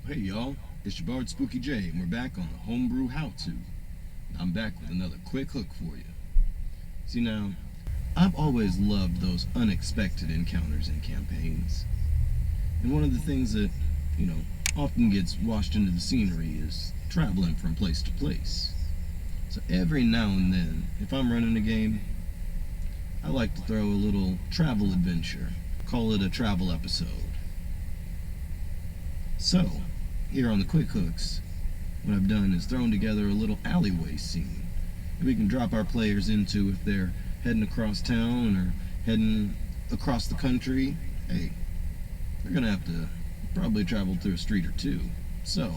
Hey y'all, it's your Bard Spooky J, and we're back on the Homebrew How-To. I'm back with another quick hook for you. See now, I've always loved those unexpected encounters in campaigns. And one of the things that, often gets washed into the scenery is traveling from place to place. So every now and then, if I'm running a game, I like to throw a little travel adventure. Call it a travel episode. So, here on the Quick Hooks, what I've done is thrown together a little alleyway scene that we can drop our players into if they're heading across town or heading across the country. Hey, they're going to have to probably travel through a street or two. So,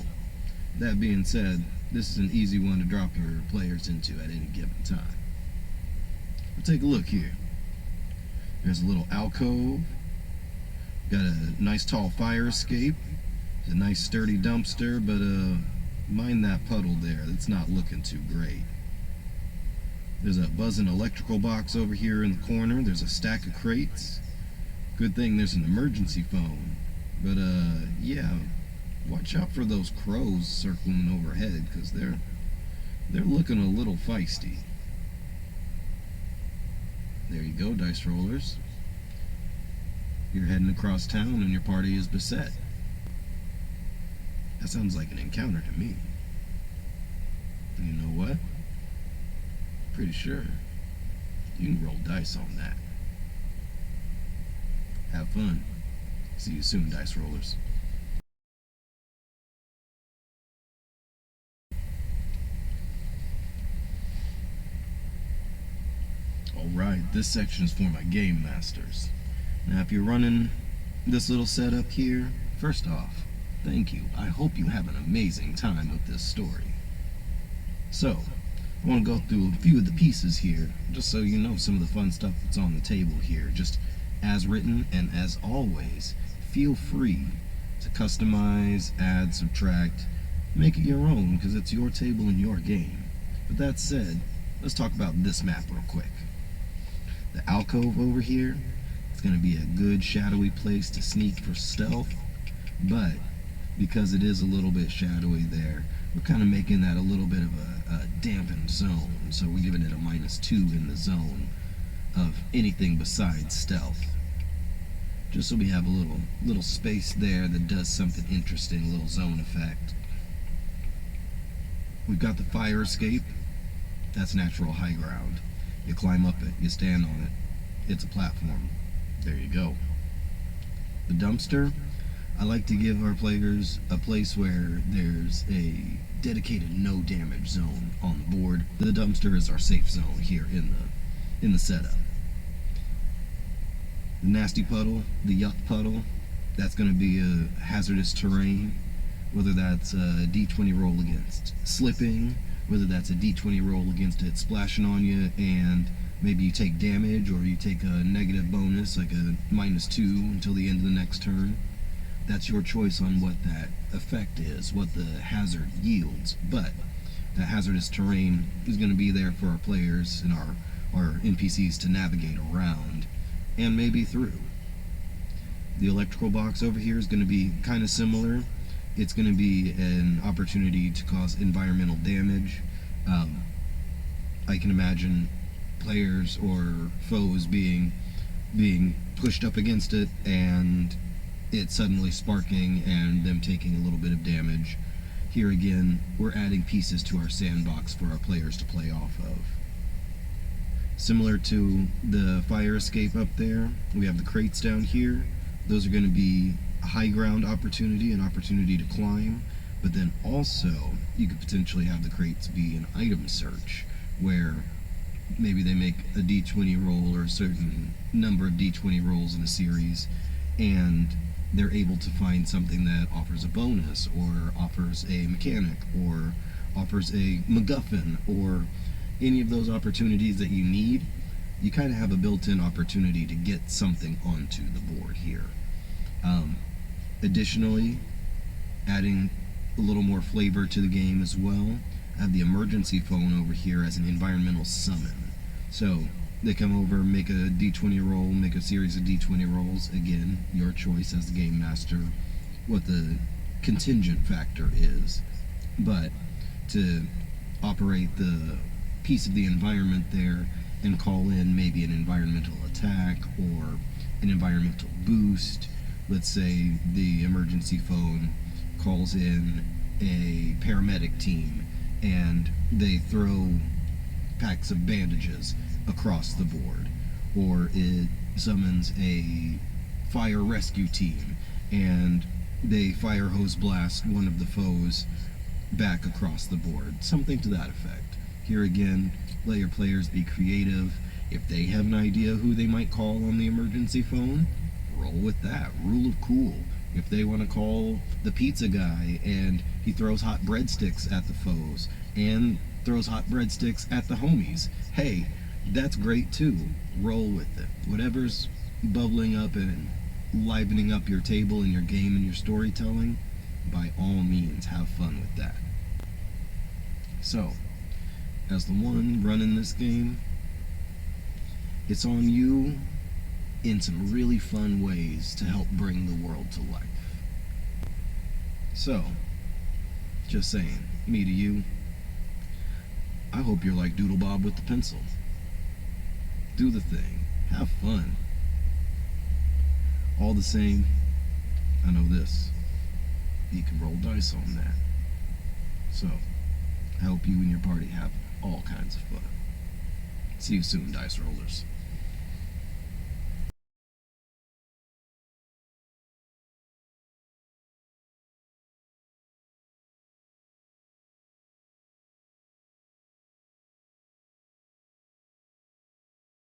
that being said, this is an easy one to drop your players into at any given time. But take a look here. There's a little alcove, got a nice tall fire escape, a nice sturdy dumpster, but mind that puddle there, that's not looking too great. There's a buzzing electrical box over here in the corner. There's a stack of crates. Good thing there's an emergency phone. But yeah, watch out for those crows circling overhead, because they're looking a little feisty. There you go, dice rollers. You're heading across town and your party is beset. That sounds like an encounter to me. And you know what? Pretty sure you can roll dice on that. Have fun. See you soon, dice rollers. Alright, this section is for my game masters. Now if you're running this little setup here, first off, thank you. I hope you have an amazing time with this story. So, I want to go through a few of the pieces here, just so you know some of the fun stuff that's on the table here, just as written, and as always, feel free to customize, add, subtract, make it your own, because it's your table and your game. But that said, let's talk about this map real quick. The alcove over here, it's going to be a good shadowy place to sneak for stealth, but because it is a little bit shadowy there, we're kind of making that a little bit of a dampened zone, so we're giving it a -2 in the zone of anything besides stealth, just so we have a little space there that does something interesting, a little zone effect. We've got the fire escape. That's natural high ground. You climb up it, you stand on it, it's a platform. There you go. The dumpster, I like to give our players a place where there's a dedicated no damage zone on the board. The dumpster is our safe zone here in the setup. The nasty puddle, the yuck puddle, that's going to be a hazardous terrain, whether that's a d20 roll against slipping, whether that's a d20 roll against it splashing on you and maybe you take damage, or you take a negative bonus like a -2 until the end of the next turn. That's your choice on what that effect is, what the hazard yields. But that hazardous terrain is going to be there for our players and our NPCs to navigate around and maybe through. The electrical box over here is going to be kind of similar. It's going to be an opportunity to cause environmental damage. I can imagine players or foes being pushed up against it and it suddenly sparking and them taking a little bit of damage. Here again, we're adding pieces to our sandbox for our players to play off of. Similar to the fire escape up there, we have the crates down here. Those are going to be a high ground opportunity, an opportunity to climb, but then also you could potentially have the crates be an item search, where maybe they make a d20 roll or a certain number of d20 rolls in a series, and they're able to find something that offers a bonus, or offers a mechanic, or offers a MacGuffin, or any of those opportunities that you need. You kind of have a built-in opportunity to get something onto the board here. Additionally, adding a little more flavor to the game as well, I have the emergency phone over here as an environmental summon. So they come over, make a d20 roll, make a series of d20 rolls. Again, your choice as the game master, what the contingent factor is. But to operate the piece of the environment there and call in maybe an environmental attack or an environmental boost. Let's say the emergency phone calls in a paramedic team and they throw packs of bandages across the board, or it summons a fire rescue team and they fire hose blast one of the foes back across the board, something to that effect. Here again, let your players be creative. If they have an idea who they might call on the emergency phone, roll with that. Rule of cool. If they want to call the pizza guy and he throws hot breadsticks at the foes and throws hot breadsticks at the homies, hey, that's great too. Roll with it. Whatever's bubbling up and livening up your table and your game and your storytelling, by all means, have fun with that. So, as the one running this game, it's on you in some really fun ways to help bring the world to life. So, just saying, me to you, I hope you're like Doodle Bob with the pencil. Do the thing. Have fun. All the same, I know this. You can roll dice on that. So, I hope you and your party have all kinds of fun. See you soon, dice rollers.